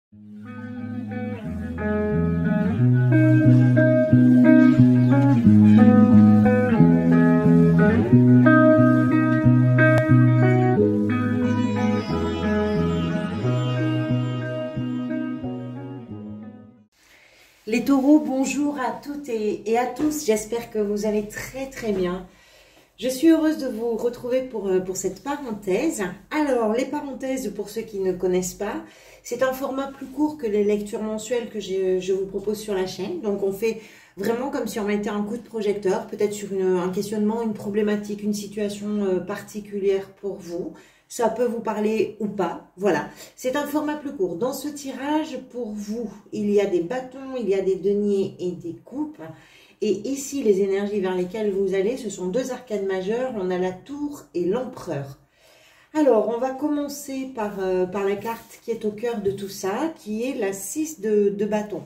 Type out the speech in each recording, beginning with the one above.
Les taureaux, bonjour à toutes et à tous, j'espère que vous allez très bien. Je suis heureuse de vous retrouver pour cette parenthèse. Alors, les parenthèses, pour ceux qui ne connaissent pas, c'est un format plus court que les lectures mensuelles que je vous propose sur la chaîne. Donc, on fait vraiment comme si on mettait un coup de projecteur, peut-être sur un questionnement, une problématique, une situation particulière pour vous. Ça peut vous parler ou pas, voilà. C'est un format plus court. Dans ce tirage, pour vous, il y a des bâtons, il y a des deniers et des coupes. Et ici, les énergies vers lesquelles vous allez, ce sont deux arcanes majeures. On a la tour et l'empereur. Alors, on va commencer par la carte qui est au cœur de tout ça, qui est la 6 de bâton.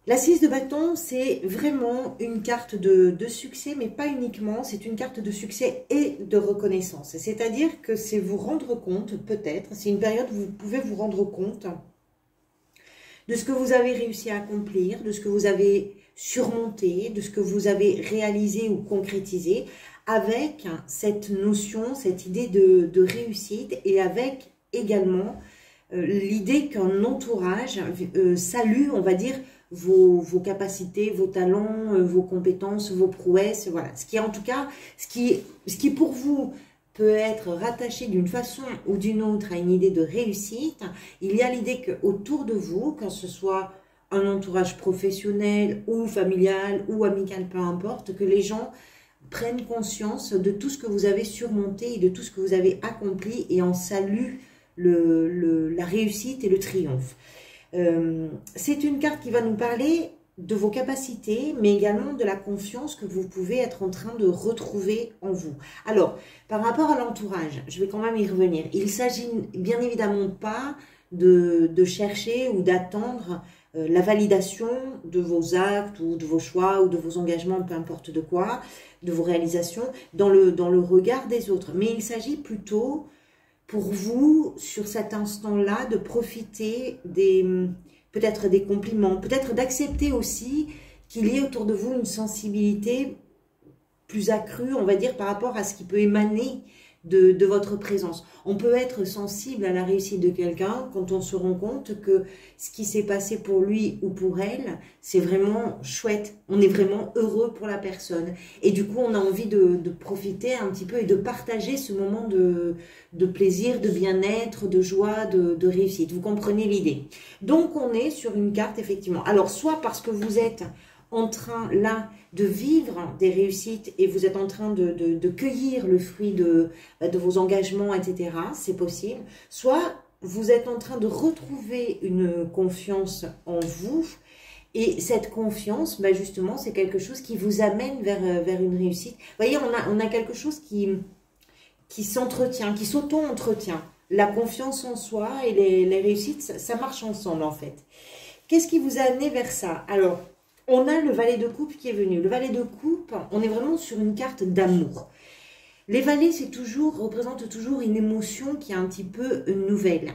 La 6 de bâton, c'est vraiment une carte de succès, mais pas uniquement, c'est une carte de succès et de reconnaissance. C'est-à-dire que c'est vous rendre compte, peut-être, c'est une période où vous pouvez vous rendre compte de ce que vous avez réussi à accomplir, de ce que vous avez surmonté, de ce que vous avez réalisé ou concrétisé, avec cette notion, cette idée de réussite et avec également l'idée qu'un entourage salue, on va dire, vos capacités, vos talents, vos compétences, vos prouesses, voilà. Ce qui en tout cas, ce qui pour vous peut être rattaché d'une façon ou d'une autre à une idée de réussite, il y a l'idée qu'autour de vous, que ce soit un entourage professionnel ou familial ou amical, peu importe, que les gens prennent conscience de tout ce que vous avez surmonté et de tout ce que vous avez accompli et en saluent la réussite et le triomphe. C'est une carte qui va nous parler de vos capacités, mais également de la confiance que vous pouvez être en train de retrouver en vous. Alors, par rapport à l'entourage, je vais quand même y revenir. Il ne s'agit bien évidemment pas de chercher ou d'attendre la validation de vos actes ou de vos choix ou de vos engagements, peu importe de quoi, de vos réalisations, dans le regard des autres. Mais il s'agit plutôt pour vous, sur cet instant-là, de profiter peut-être des compliments, peut-être d'accepter aussi qu'il y ait autour de vous une sensibilité plus accrue, on va dire, par rapport à ce qui peut émaner de votre présence. On peut être sensible à la réussite de quelqu'un quand on se rend compte que ce qui s'est passé pour lui ou pour elle, c'est vraiment chouette. On est vraiment heureux pour la personne. Et du coup, on a envie de profiter un petit peu et de partager ce moment de plaisir, de bien-être, de joie, de réussite. Vous comprenez l'idée. Donc, on est sur une carte, effectivement. Alors, soit parce que vous êtes en train, là, de vivre des réussites et vous êtes en train de cueillir le fruit de vos engagements, etc. C'est possible. Soit vous êtes en train de retrouver une confiance en vous et cette confiance, justement, c'est quelque chose qui vous amène vers une réussite. Vous voyez, on a quelque chose qui s'entretient, qui s'auto-entretient. La confiance en soi et les réussites, ça marche ensemble, en fait. Qu'est-ce qui vous a amené vers ça? Alors, on a le valet de coupe qui est venu. Le valet de coupe, on est vraiment sur une carte d'amour. Les valets, représentent toujours une émotion qui est un petit peu nouvelle.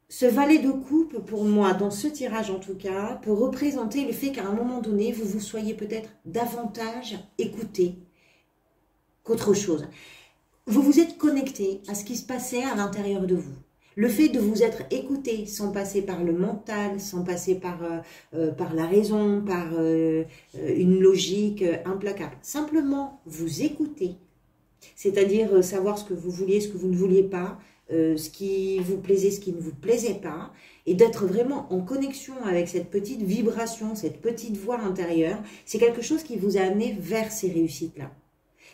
Ce valet de coupe, pour moi, dans ce tirage en tout cas, peut représenter le fait qu'à un moment donné, vous vous soyez peut-être davantage écouté qu'autre chose. Vous vous êtes connecté à ce qui se passait à l'intérieur de vous. Le fait de vous être écouté sans passer par le mental, sans passer par la raison, par une logique implacable. Simplement vous écouter, c'est-à-dire savoir ce que vous vouliez, ce que vous ne vouliez pas, ce qui vous plaisait, ce qui ne vous plaisait pas, et d'être vraiment en connexion avec cette petite vibration, cette petite voix intérieure, c'est quelque chose qui vous a amené vers ces réussites-là.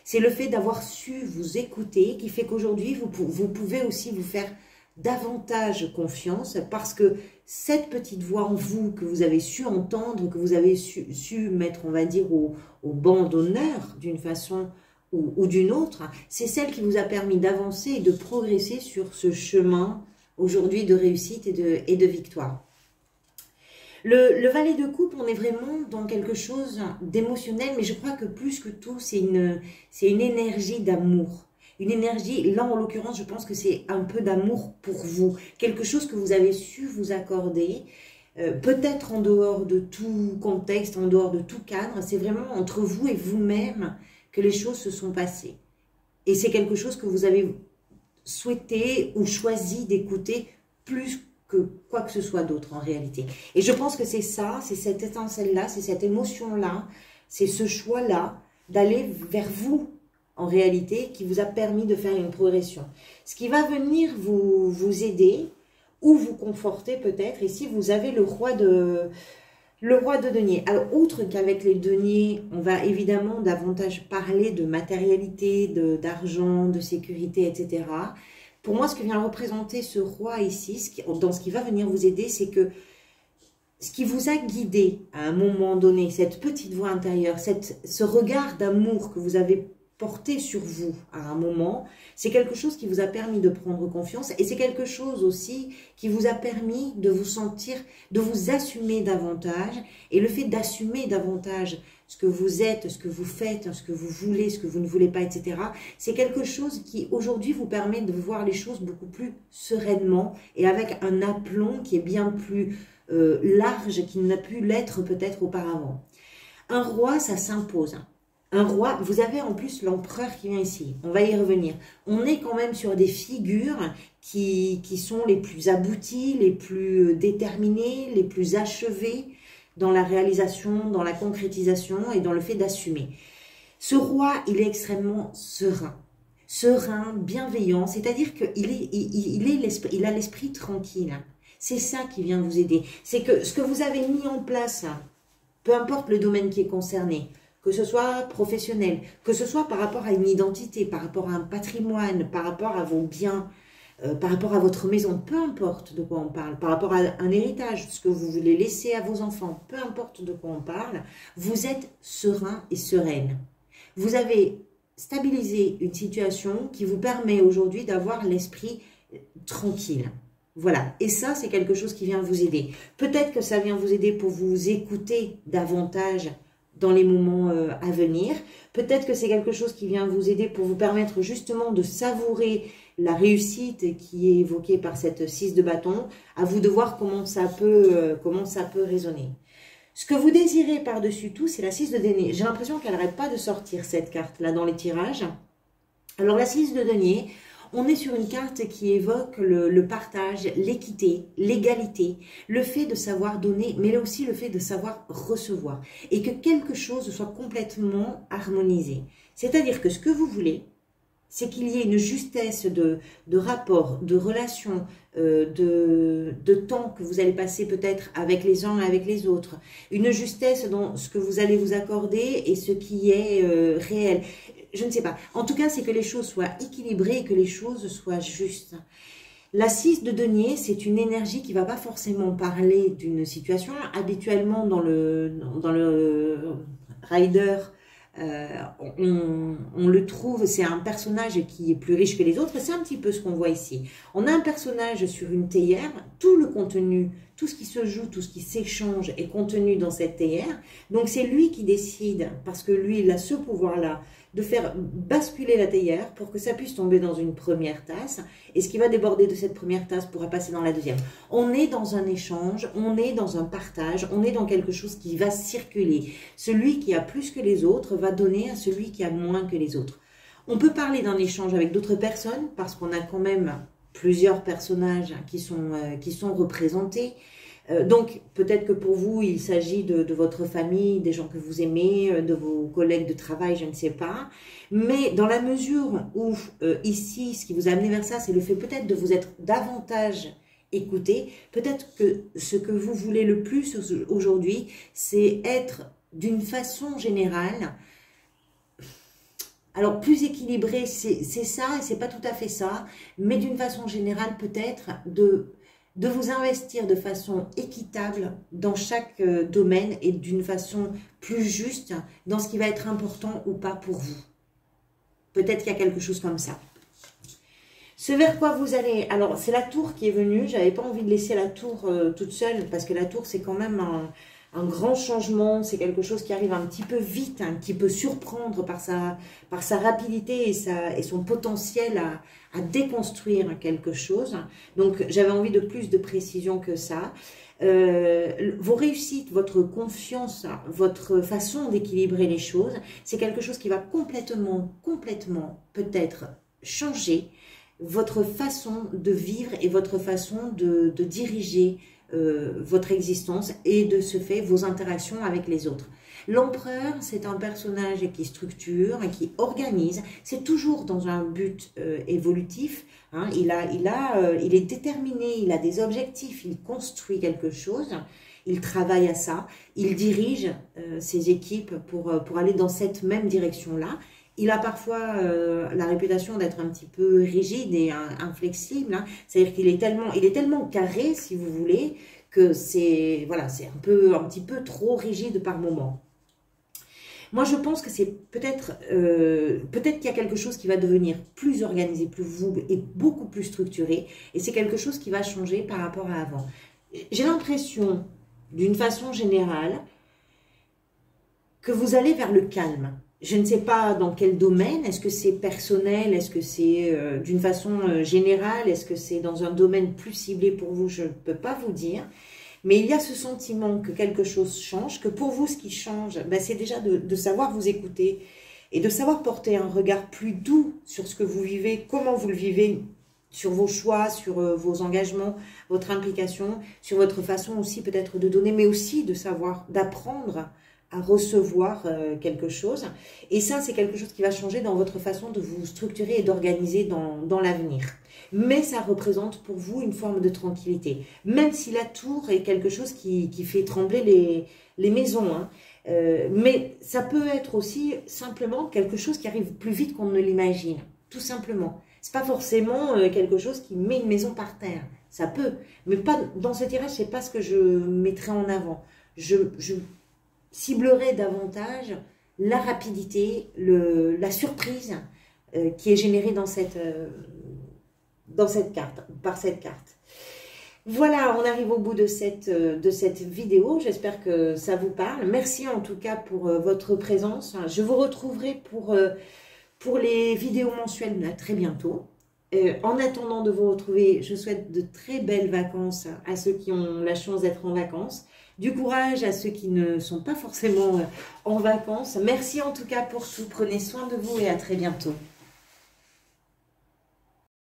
C'est le fait d'avoir su vous écouter qui fait qu'aujourd'hui, vous pouvez aussi vous faire davantage confiance parce que cette petite voix en vous que vous avez su entendre, que vous avez su mettre, on va dire, au banc d'honneur d'une façon ou d'une autre, c'est celle qui vous a permis d'avancer et de progresser sur ce chemin aujourd'hui de réussite et de victoire. Le valet de coupe, on est vraiment dans quelque chose d'émotionnel, mais je crois que plus que tout, c'est une énergie d'amour. une énergie, là en l'occurrence, je pense que c'est un peu d'amour pour vous. Quelque chose que vous avez su vous accorder, peut-être en dehors de tout contexte, en dehors de tout cadre. C'est vraiment entre vous et vous-même que les choses se sont passées. Et c'est quelque chose que vous avez souhaité ou choisi d'écouter plus que quoi que ce soit d'autre en réalité. Et je pense que c'est ça, c'est cette étincelle-là, c'est cette émotion-là, c'est ce choix-là d'aller vers vous en réalité qui vous a permis de faire une progression. Ce qui va venir vous aider ou vous conforter peut-être, ici vous avez le roi de denier. Alors, outre qu'avec les deniers, on va évidemment davantage parler de matérialité, d'argent, de sécurité, etc. Pour moi, ce que vient représenter ce roi ici, dans ce qui va venir vous aider, c'est que ce qui vous a guidé à un moment donné, cette petite voix intérieure, ce regard d'amour que vous avez porté sur vous à un moment, c'est quelque chose qui vous a permis de prendre confiance et c'est quelque chose aussi qui vous a permis de vous sentir, de vous assumer davantage. Et le fait d'assumer davantage ce que vous êtes, ce que vous faites, ce que vous voulez, ce que vous ne voulez pas, etc. C'est quelque chose qui aujourd'hui vous permet de voir les choses beaucoup plus sereinement et avec un aplomb qui est bien plus large qu'il n'a pu l'être peut-être auparavant. Un roi, ça s'impose. Un roi, vous avez en plus l'empereur qui vient ici, on va y revenir. On est quand même sur des figures qui sont les plus abouties, les plus déterminées, les plus achevées dans la réalisation, dans la concrétisation et dans le fait d'assumer. Ce roi, il est extrêmement serein. Serein, bienveillant, c'est-à-dire qu'il a l'esprit tranquille. C'est ça qui vient vous aider. C'est que ce que vous avez mis en place, peu importe le domaine qui est concerné, que ce soit professionnel, que ce soit par rapport à une identité, par rapport à un patrimoine, par rapport à vos biens, par rapport à votre maison, peu importe de quoi on parle, par rapport à un héritage, ce que vous voulez laisser à vos enfants, peu importe de quoi on parle, vous êtes serein et sereine. Vous avez stabilisé une situation qui vous permet aujourd'hui d'avoir l'esprit tranquille. Voilà, et ça, c'est quelque chose qui vient vous aider. Peut-être que ça vient vous aider pour vous écouter davantage dans les moments à venir. Peut-être que c'est quelque chose qui vient vous aider pour vous permettre justement de savourer la réussite qui est évoquée par cette 6 de bâton. À vous de voir comment ça peut résonner. Ce que vous désirez par-dessus tout, c'est la 6 de denier. J'ai l'impression qu'elle n'arrête pas de sortir cette carte-là dans les tirages. Alors la 6 de denier, on est sur une carte qui évoque le partage, l'équité, l'égalité, le fait de savoir donner, mais aussi le fait de savoir recevoir. Et que quelque chose soit complètement harmonisé. C'est-à-dire que ce que vous voulez, c'est qu'il y ait une justesse de rapport, de relation, de temps que vous allez passer peut-être avec les uns et avec les autres. Une justesse dans ce que vous allez vous accorder et ce qui est réel. Je ne sais pas. En tout cas, c'est que les choses soient équilibrées et que les choses soient justes. La 6 de denier, c'est une énergie qui ne va pas forcément parler d'une situation. Habituellement, dans le rider, on le trouve, c'est un personnage qui est plus riche que les autres. C'est un petit peu ce qu'on voit ici. On a un personnage sur une théière, tout le contenu, tout ce qui se joue, tout ce qui s'échange est contenu dans cette théière. Donc c'est lui qui décide, parce que lui, il a ce pouvoir-là, de faire basculer la théière pour que ça puisse tomber dans une première tasse. Et ce qui va déborder de cette première tasse pourra passer dans la deuxième. On est dans un échange, on est dans un partage, on est dans quelque chose qui va circuler. Celui qui a plus que les autres va donner à celui qui a moins que les autres. On peut parler d'un échange avec d'autres personnes parce qu'on a quand même plusieurs personnages qui sont représentés. Donc, peut-être que pour vous, il s'agit de votre famille, des gens que vous aimez, de vos collègues de travail, je ne sais pas. Mais dans la mesure où, ici, ce qui vous a amené vers ça, c'est le fait peut-être de vous être davantage écouté. Peut-être que ce que vous voulez le plus aujourd'hui, c'est être d'une façon générale, alors plus équilibré, c'est ça et c'est pas tout à fait ça, mais d'une façon générale peut-être de vous investir de façon équitable dans chaque domaine et d'une façon plus juste dans ce qui va être important ou pas pour vous. Peut-être qu'il y a quelque chose comme ça. Ce vers quoi vous allez... Alors, c'est la tour qui est venue. J'avais pas envie de laisser la tour toute seule parce que la tour, c'est quand même un grand changement, c'est quelque chose qui arrive un petit peu vite, hein, qui peut surprendre par sa rapidité et son potentiel à déconstruire quelque chose. Donc j'avais envie de plus de précision que ça. Vos réussites, votre confiance, votre façon d'équilibrer les choses, c'est quelque chose qui va complètement peut-être changer votre façon de vivre et votre façon de diriger votre existence et de ce fait vos interactions avec les autres. L'empereur, c'est un personnage qui structure, qui organise, c'est toujours dans un but évolutif, hein. Il est déterminé, il a des objectifs, il construit quelque chose, il travaille à ça, il dirige ses équipes pour aller dans cette même direction-là. Il a parfois la réputation d'être un petit peu rigide et inflexible, hein. C'est-à-dire qu'il est tellement carré, si vous voulez, que c'est voilà, c'est un petit peu trop rigide par moment. Moi, je pense que c'est peut-être qu'il y a quelque chose qui va devenir plus organisé, plus vous et beaucoup plus structuré, et c'est quelque chose qui va changer par rapport à avant. J'ai l'impression, d'une façon générale, que vous allez vers le calme. Je ne sais pas dans quel domaine, est-ce que c'est personnel, est-ce que c'est d'une façon générale, est-ce que c'est dans un domaine plus ciblé pour vous, je ne peux pas vous dire. Mais il y a ce sentiment que quelque chose change, que pour vous ce qui change, ben, c'est déjà de savoir vous écouter et de savoir porter un regard plus doux sur ce que vous vivez, comment vous le vivez, sur vos choix, sur vos engagements, votre implication, sur votre façon aussi peut-être de donner, mais aussi de savoir, d'apprendre à recevoir quelque chose. Et ça, c'est quelque chose qui va changer dans votre façon de vous structurer et d'organiser dans l'avenir. Mais ça représente pour vous une forme de tranquillité. Même si la tour est quelque chose qui fait trembler les maisons. Hein. Mais ça peut être aussi simplement quelque chose qui arrive plus vite qu'on ne l'imagine. Tout simplement. C'est pas forcément quelque chose qui met une maison par terre. Ça peut. Mais pas dans ce tirage, c'est pas ce que je mettrai en avant. Je ciblerai davantage la rapidité, la surprise qui est générée dans cette carte, par cette carte. Voilà, on arrive au bout de cette vidéo. J'espère que ça vous parle. Merci en tout cas pour votre présence. Je vous retrouverai pour les vidéos mensuelles là, très bientôt. En attendant de vous retrouver, je souhaite de très belles vacances à ceux qui ont la chance d'être en vacances. Du courage à ceux qui ne sont pas forcément en vacances. Merci en tout cas pour tout. Prenez soin de vous et à très bientôt.